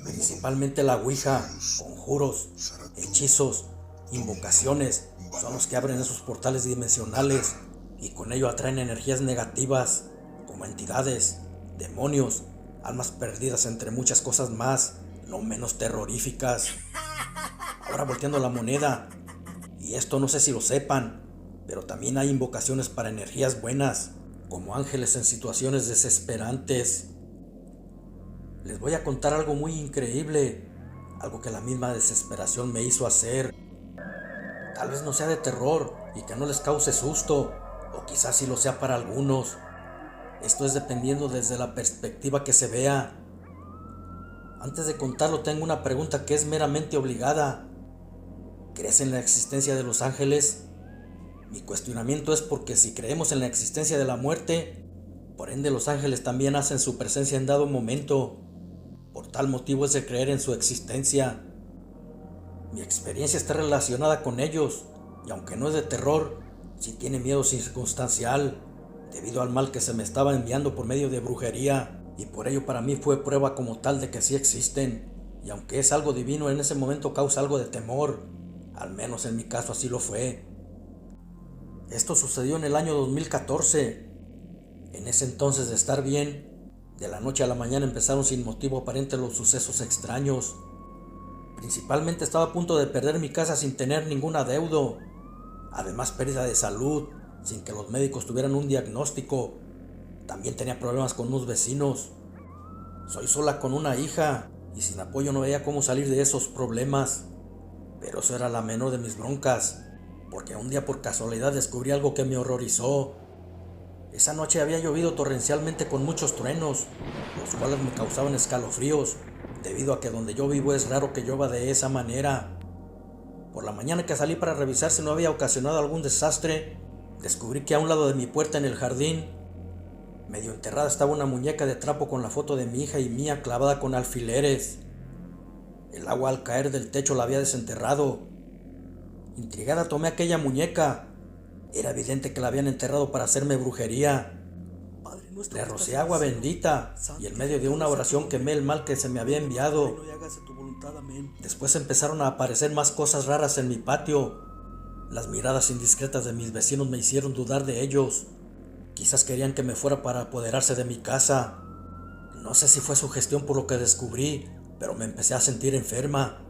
Principalmente la Ouija, conjuros, hechizos, invocaciones son los que abren esos portales dimensionales y con ello atraen energías negativas como entidades, demonios, almas perdidas, entre muchas cosas más, no menos terroríficas. Ahora volteando la moneda, y esto no sé si lo sepan, pero también hay invocaciones para energías buenas, como ángeles en situaciones desesperantes. Les voy a contar algo muy increíble, algo que la misma desesperación me hizo hacer. Tal vez no sea de terror y que no les cause susto, o quizás sí lo sea para algunos. Esto es dependiendo desde la perspectiva que se vea. Antes de contarlo, tengo una pregunta que es meramente obligada. ¿Crees en la existencia de los ángeles? Mi cuestionamiento es porque si creemos en la existencia de la muerte, por ende los ángeles también hacen su presencia en dado momento. Por tal motivo es de creer en su existencia. Mi experiencia está relacionada con ellos, y aunque no es de terror, sí tiene miedo circunstancial, debido al mal que se me estaba enviando por medio de brujería, y por ello para mí fue prueba como tal de que sí existen, y aunque es algo divino, en ese momento causa algo de temor, al menos en mi caso así lo fue. Esto sucedió en el año 2014. En ese entonces, de estar bien, de la noche a la mañana empezaron sin motivo aparente los sucesos extraños. Principalmente estaba a punto de perder mi casa sin tener ningún adeudo. Además, pérdida de salud, sin que los médicos tuvieran un diagnóstico. También tenía problemas con unos vecinos. Soy sola con una hija, y sin apoyo no veía cómo salir de esos problemas. Pero eso era la menor de mis broncas, porque un día por casualidad descubrí algo que me horrorizó. Esa noche había llovido torrencialmente con muchos truenos, los cuales me causaban escalofríos, debido a que donde yo vivo es raro que llueva de esa manera. Por la mañana que salí para revisar si no había ocasionado algún desastre, descubrí que a un lado de mi puerta en el jardín, medio enterrada, estaba una muñeca de trapo con la foto de mi hija y mía clavada con alfileres. El agua al caer del techo la había desenterrado. Intrigada tomé aquella muñeca. Era evidente que la habían enterrado para hacerme brujería. Le rocié agua bendita y en medio de una oración quemé el mal que se me había enviado. Después empezaron a aparecer más cosas raras en mi patio. Las miradas indiscretas de mis vecinos me hicieron dudar de ellos. Quizás querían que me fuera para apoderarse de mi casa. No sé si fue sugestión por lo que descubrí, pero me empecé a sentir enferma.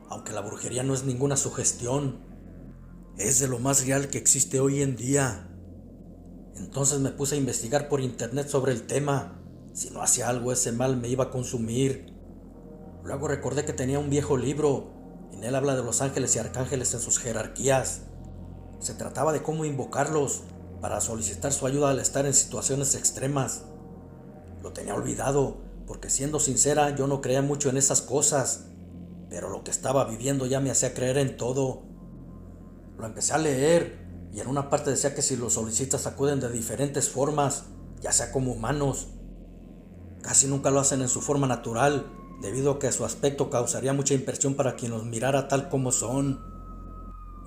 Aunque la brujería no es ninguna sugestión, es de lo más real que existe hoy en día. Entonces me puse a investigar por internet sobre el tema. Si no hacía algo, ese mal me iba a consumir. Luego recordé que tenía un viejo libro. En él habla de los ángeles y arcángeles en sus jerarquías. Se trataba de cómo invocarlos para solicitar su ayuda al estar en situaciones extremas. Lo tenía olvidado, porque siendo sincera, yo no creía mucho en esas cosas, pero lo que estaba viviendo ya me hacía creer en todo. Lo empecé a leer, y en una parte decía que si los solicitas acuden de diferentes formas, ya sea como humanos. Casi nunca lo hacen en su forma natural, debido a que su aspecto causaría mucha impresión para quien los mirara tal como son.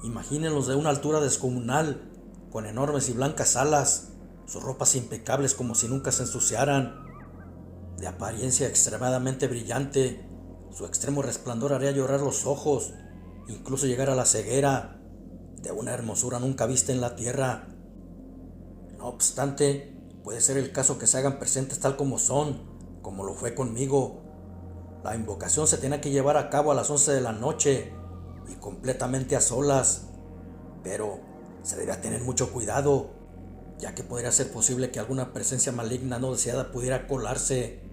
Imagínenlos de una altura descomunal, con enormes y blancas alas, sus ropas impecables como si nunca se ensuciaran, de apariencia extremadamente brillante. Su extremo resplandor haría llorar los ojos, incluso llegar a la ceguera, de una hermosura nunca vista en la tierra. No obstante, puede ser el caso que se hagan presentes tal como son, como lo fue conmigo. La invocación se tenía que llevar a cabo a las 11 de la noche y completamente a solas, pero se debía tener mucho cuidado, ya que podría ser posible que alguna presencia maligna no deseada pudiera colarse.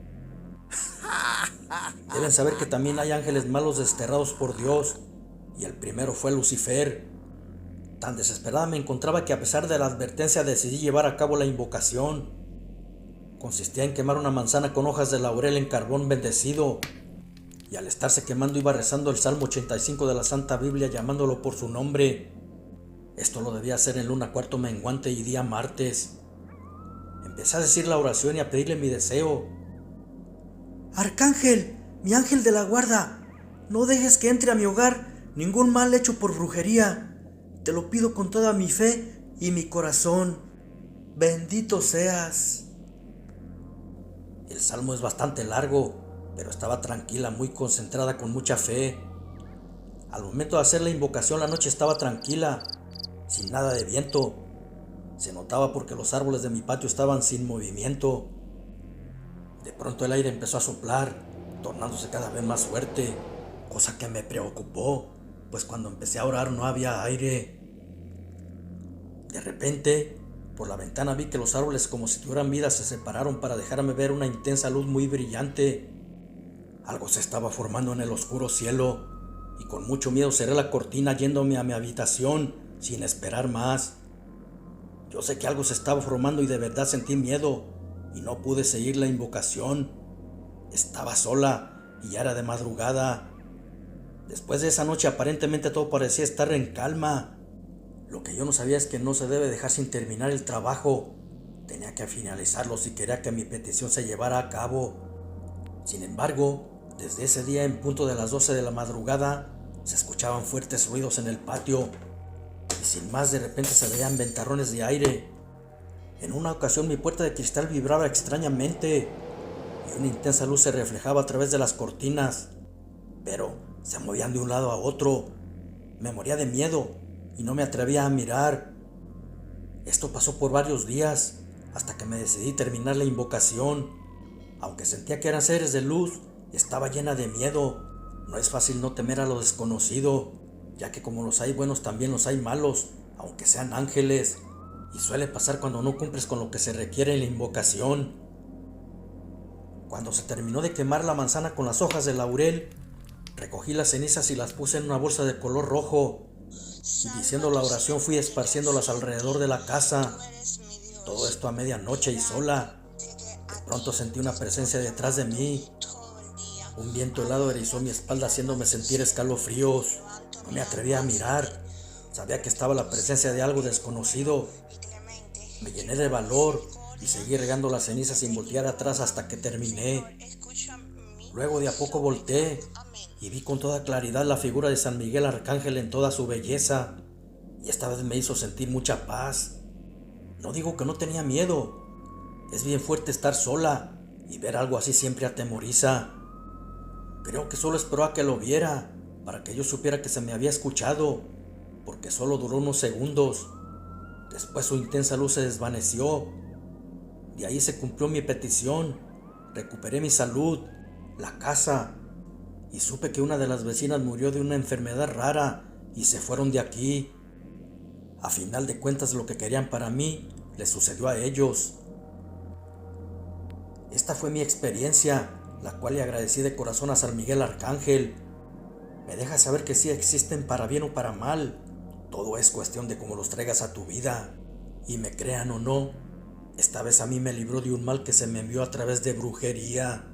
Deben saber que también hay ángeles malos desterrados por Dios, y el primero fue Lucifer. Tan desesperada me encontraba que a pesar de la advertencia decidí llevar a cabo la invocación. consistía en quemar una manzana con hojas de laurel en carbón bendecido, y al estarse quemando iba rezando el Salmo 85 de la Santa Biblia llamándolo por su nombre. Esto lo debía hacer en luna cuarto menguante y día martes. Empecé a decir la oración y a pedirle mi deseo. Arcángel, mi ángel de la guarda, no dejes que entre a mi hogar ningún mal hecho por brujería. Te lo pido con toda mi fe y mi corazón. Bendito seas. El salmo es bastante largo, pero estaba tranquila, muy concentrada, con mucha fe. Al momento de hacer la invocación, la noche estaba tranquila, sin nada de viento. Se notaba porque los árboles de mi patio estaban sin movimiento. De pronto el aire empezó a soplar, tornándose cada vez más fuerte, cosa que me preocupó, pues cuando empecé a orar no había aire. De repente, por la ventana vi que los árboles, como si tuvieran vida, se separaron para dejarme ver una intensa luz muy brillante. Algo se estaba formando en el oscuro cielo, y con mucho miedo cerré la cortina yéndome a mi habitación sin esperar más. Yo sé que algo se estaba formando y de verdad sentí miedo y no pude seguir la invocación. Estaba sola y ya era de madrugada. Después de esa noche aparentemente todo parecía estar en calma. Lo que yo no sabía es que no se debe dejar sin terminar el trabajo. Tenía que finalizarlo si quería que mi petición se llevara a cabo. Sin embargo, desde ese día en punto de las 12 de la madrugada se escuchaban fuertes ruidos en el patio y sin más de repente se veían ventarrones de aire. En una ocasión mi puerta de cristal vibraba extrañamente y una intensa luz se reflejaba a través de las cortinas, pero se movían de un lado a otro. Me moría de miedo y no me atrevía a mirar. Esto pasó por varios días hasta que me decidí terminar la invocación. Aunque sentía que eran seres de luz, estaba llena de miedo. No es fácil no temer a lo desconocido, ya que como los hay buenos también los hay malos, aunque sean ángeles, y suele pasar cuando no cumples con lo que se requiere en la invocación. Cuando se terminó de quemar la manzana con las hojas de laurel, recogí las cenizas y las puse en una bolsa de color rojo, y diciendo la oración fui esparciéndolas alrededor de la casa. Todo esto a medianoche y sola. De pronto sentí una presencia detrás de mí. Un viento helado erizó mi espalda haciéndome sentir escalofríos. No me atrevía a mirar. Sabía que estaba la presencia de algo desconocido. Me llené de valor y seguí regando las cenizas sin voltear atrás hasta que terminé. Luego de a poco volteé y vi con toda claridad la figura de San Miguel Arcángel en toda su belleza, y esta vez me hizo sentir mucha paz. No digo que no tenía miedo. Es bien fuerte estar sola y ver algo así siempre atemoriza. Creo que solo esperó a que lo viera para que yo supiera que se me había escuchado, porque solo duró unos segundos. Después su intensa luz se desvaneció. De ahí se cumplió mi petición. Recuperé mi salud, la casa, y supe que una de las vecinas murió de una enfermedad rara y se fueron de aquí. A final de cuentas, lo que querían para mí les sucedió a ellos. Esta fue mi experiencia, la cual le agradecí de corazón a San Miguel Arcángel. Me deja saber que sí existen para bien o para mal. Todo es cuestión de cómo los traigas a tu vida. Y me crean o no, esta vez a mí me libró de un mal que se me envió a través de brujería.